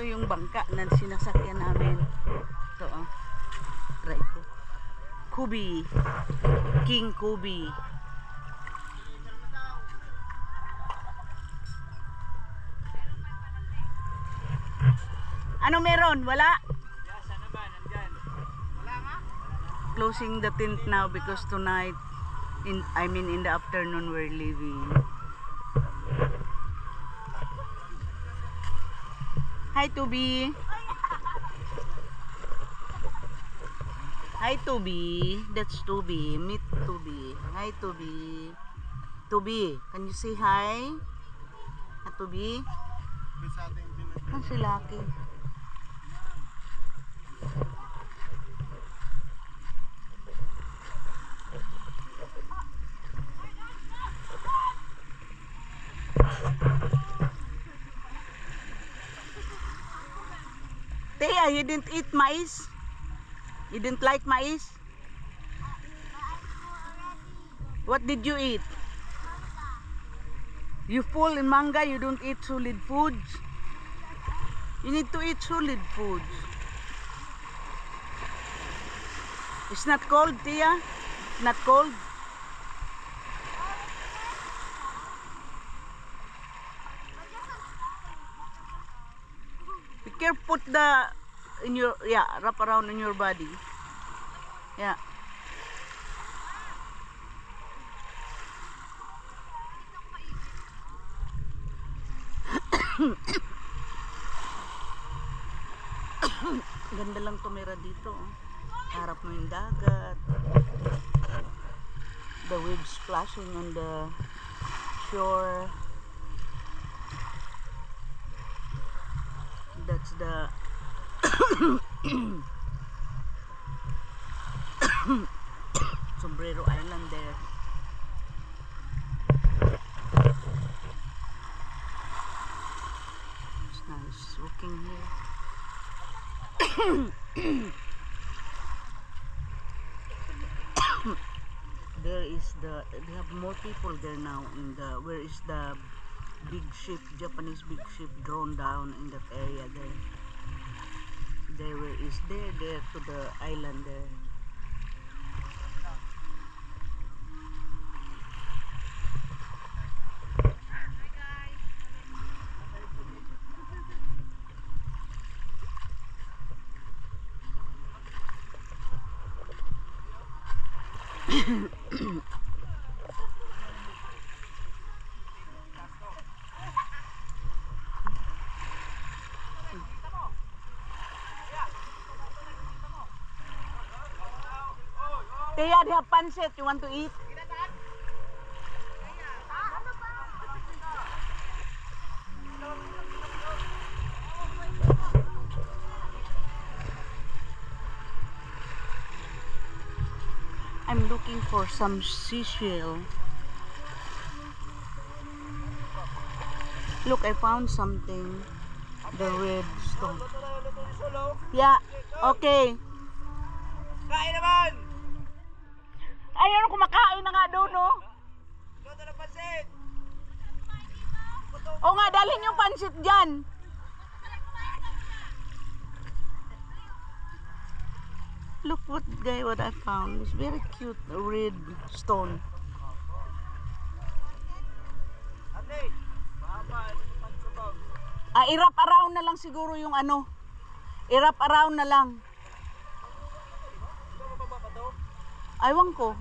yung bangka na sinasakyan namin. Ito oh. Try ko. Kubi. King Kubi. Ano meron? Wala? Sana ba? Nandyan. Wala nga? Closing the tent now because tonight, in the afternoon we're leaving. Hi Tubi. Hi Tubi. That's Tubi. Meet Tubi. Hi Tubi. Tubi, can you say hi? Hi Tubi. Ah, si Lucky. Thea, you didn't eat mais? You didn't like mais? What did you eat? You full in manga, you don't eat solid foods? You need to eat solid foods. It's not cold, Tia? Not cold? Be careful, put the in your wrap around in your body. Yeah. Ganda lang tumira dito. Harap mo yung dagat. The waves splashing on the shore. That's the Sombrero Island there. It's nice walking here. They have more people there now in the, where is the big ship, Japanese big ship drawn down in that area there. There where is there to the island there. Kaya they have pancit. You want to eat? I'm looking for some seashell. Look, I found something. The red stone. Yeah, okay. Kain naman! Ayun, kumakain na nga doon, no? Luto ng pansit! O nga, dalhin yung pansit dyan. Look what I found. It's very cute, a red stone. Ate, mahaba, ano yung pansabaw? I-wrap around na lang siguro yung ano. I-wrap around na lang. Ito mababa pa to? Aywan ko.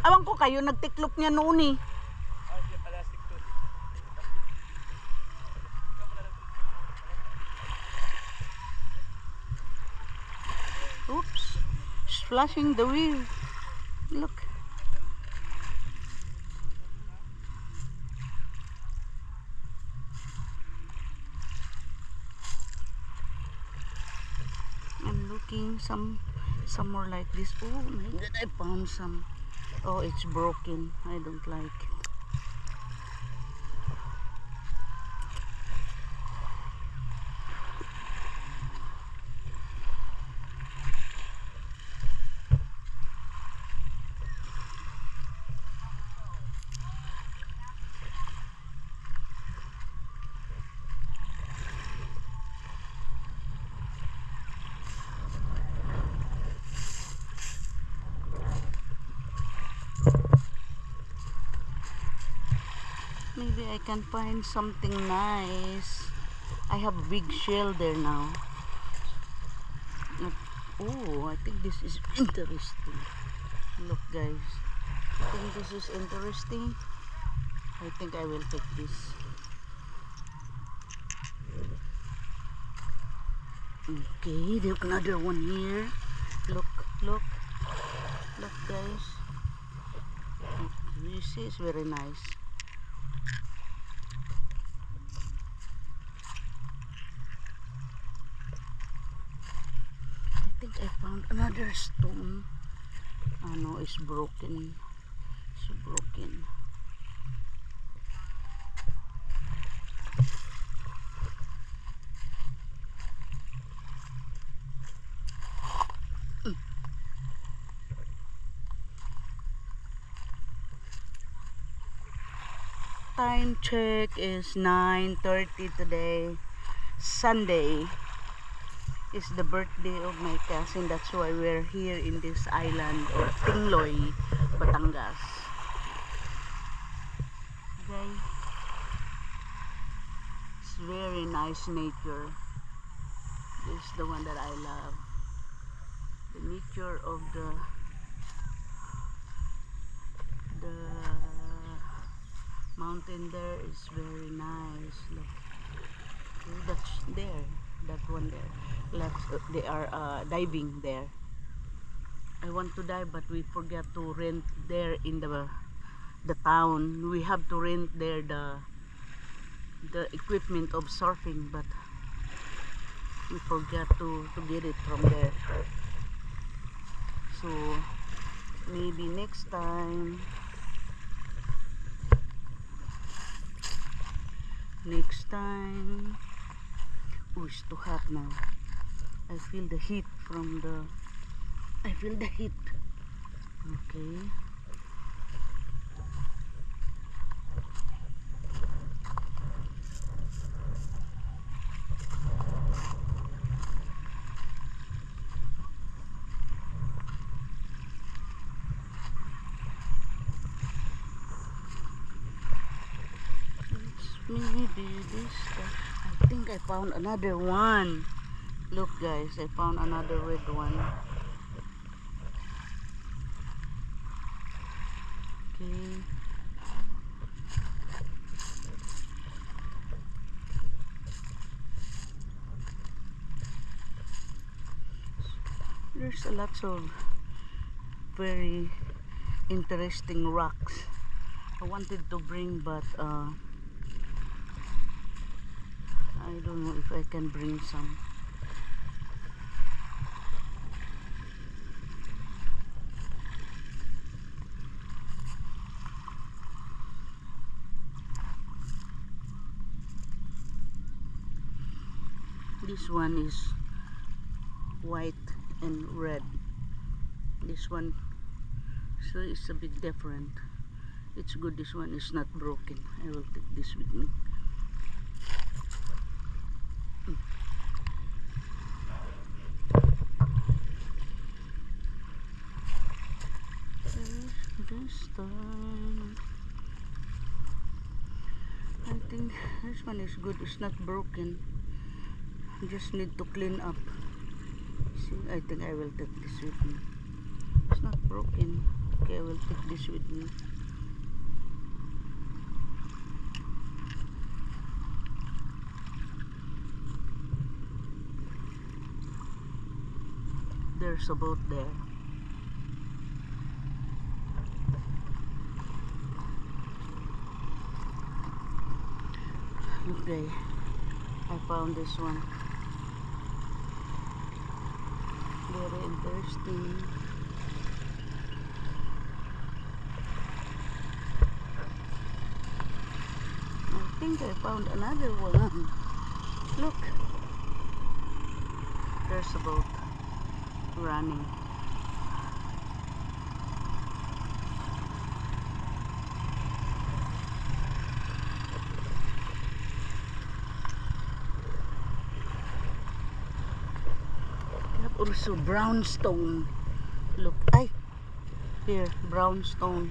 Aywan ko kayo, nagtiklop niya noon eh. Plastic to. Oops. Splashing the wheel. Look. I'm looking some more like this. Oh my god, I found some. Oh, it's broken. I don't like it. I can find something nice. I have a big shell there now. Oh, I think this is interesting. Look guys, I think this is interesting. I think I will take this. Okay, there's another one here. Look, look, look guys. You see, it's very nice. I think I found another stone. Oh no, it's broken. It's broken. Time check is 9:30 today. Sunday is the birthday of my cousin. That's why we're here in this island of Tingloy, Batangas. Okay. It's very nice nature. This is the one that I love. The nature of the mountain there is very nice. Look, okay, that's there. That one there. They are diving there. I want to dive, but we forget to rent there in the town. We have to rent there the equipment of surfing, but we forgot to get it from there. So maybe next time. Oh, it's too hot now. I feel the heat from the okay. Maybe this I think I found another one. Look guys, I found another red one. Okay. There's a lot of very interesting rocks I wanted to bring, but I don't know if I can bring some. This one is white and red. This one, so it's a bit different. It's good this one is not broken. I will take this with me. This time I think this one is good. It's not broken. You just need to clean up. See, I think I will take this with me. It's not broken. Okay, I will take this with me. There's a boat there. Okay, I found this one. Very interesting. I think I found another one. Look, there's a boat running. Also brown stone. Look, ay, here, brown stone.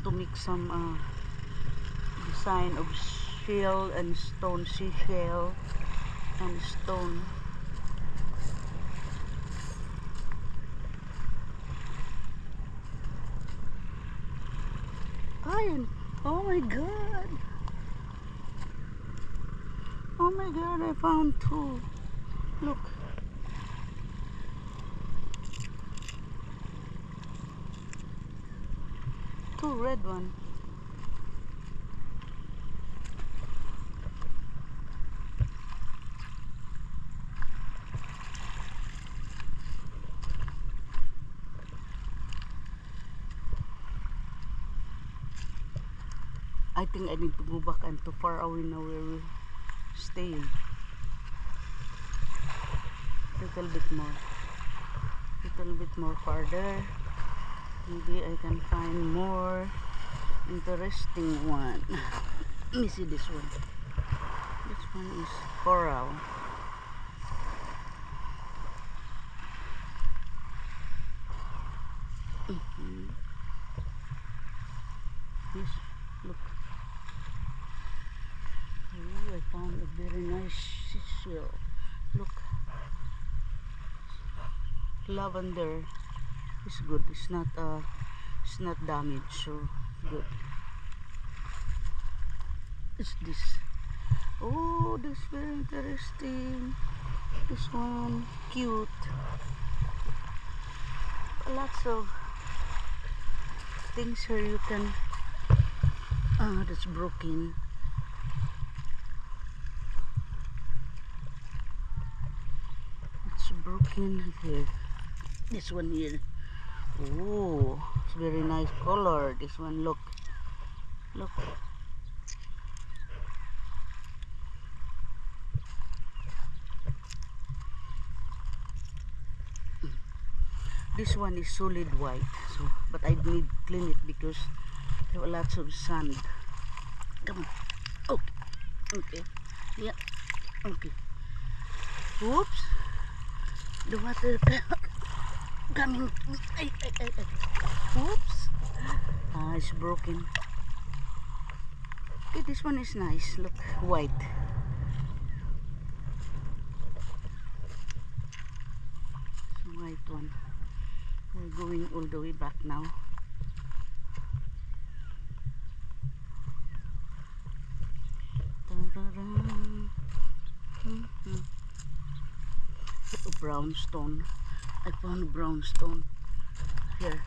to make some design of shell and stone, seashell and stone. Iron. Oh my god. Oh my god, I found two. Look. Two red one. I think I need to go back. I'm too far away now where we're staying. Little bit more farther. Maybe I can find more interesting one. Let me see this one. This one is coral. Yes, look. Oh, I found a very nice seashell. Look. Lavender is good. It's not damaged, so good. It's this. Oh, this very interesting. This one cute. Lots of things here you can. Ah, that's broken. It's broken here. This one here. Oh, it's very nice color. This one, look. This one is solid white, so but I need to clean it because there are lots of sand. Come on. Okay. Yeah. Okay. Oops. The water coming. Oops. It's broken. Okay, this one is nice. Look, white. It's a white one. We're going all the way back now. A brown stone. I found a brown stone here.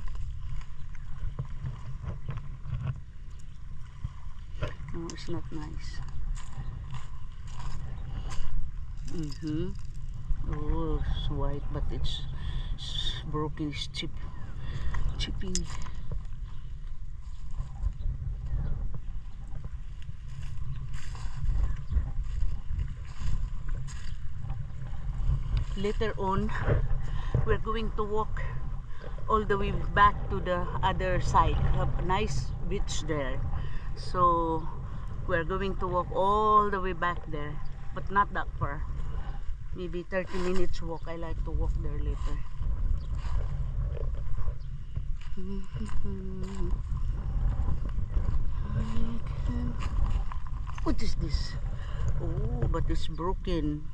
No, it's not nice. Oh, it's white, but it's broken. It's chipping. Later on, we're going to walk all the way back to the other side. We have a nice beach there, so we're going to walk all the way back there, but not that far. Maybe 30 minutes walk. I like to walk there later. What is this? Oh, but it's broken.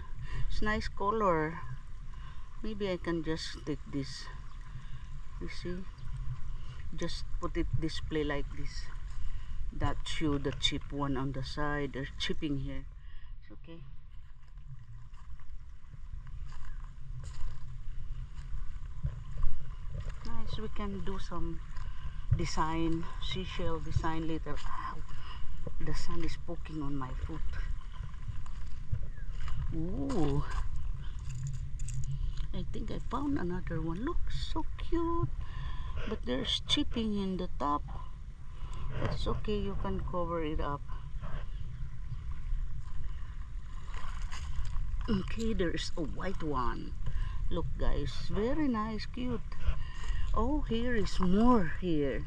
It's nice color. Maybe I can just take this. You see? Just put it display like this. That show the chip one on the side. There's chipping here. It's okay. Nice. We can do some design, seashell design later. Ow. The sun is poking on my foot. Ooh. I think I found another one. Look, so cute. But there's chipping in the top. It's okay, you can cover it up. Okay, there's a white one. Look guys, very nice, cute. Oh, here is more here.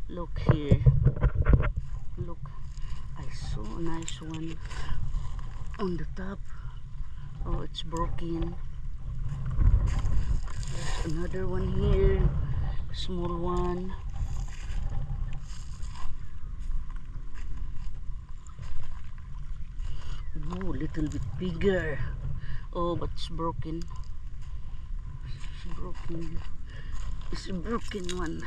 Look here. Look, I saw a nice one on the top. Oh, it's broken. There's another one here, small one. Oh, little bit bigger. Oh, but it's broken. It's broken. It's a broken one.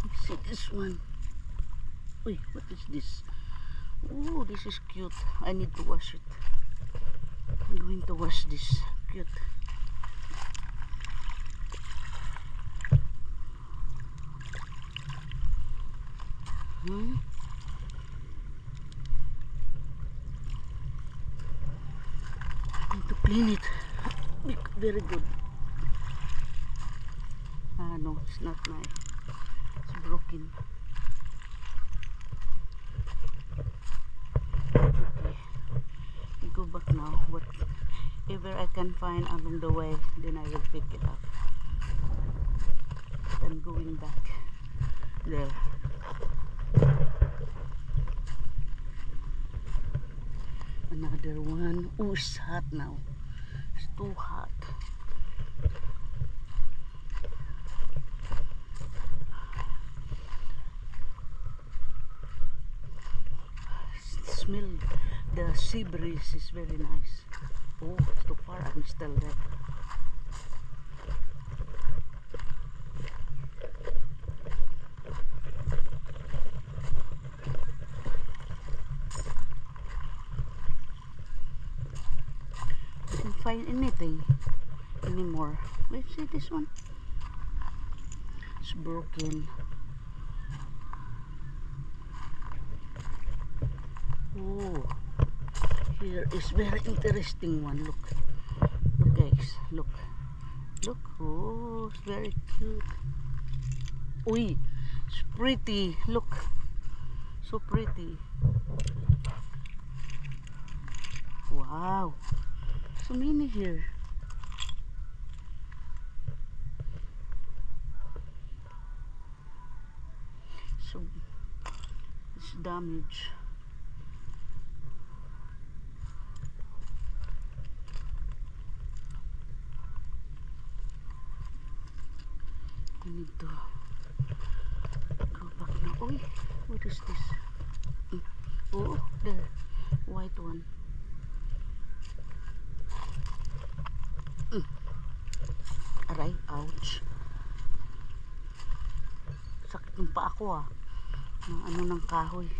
Let's see this one. Wait, what is this? Oh, this is cute. I need to wash it. I'm going to wash this. Cute. Hmm? I need to clean it. Very good. Ah, no, it's not nice. It's broken. Okay. I go back now. Whatever I can find along the way, then I will pick it up. I'm going back there. Another one. Oh, it's hot now. It's too hot. Smell the sea breeze is very nice. Oh, it's too far. I'm still there. I didn't find anything anymore. Let's see this one. It's broken. Oh, here is very interesting one. Look, look guys, look. Oh, it's very cute. Uy, it's pretty. Look, so pretty. Wow, so many here. So it's damaged. I need to go back now. Oh, what is this? Oh, the white one. Aray, ouch. Sakit yung pa ako ng ano ng kahoy.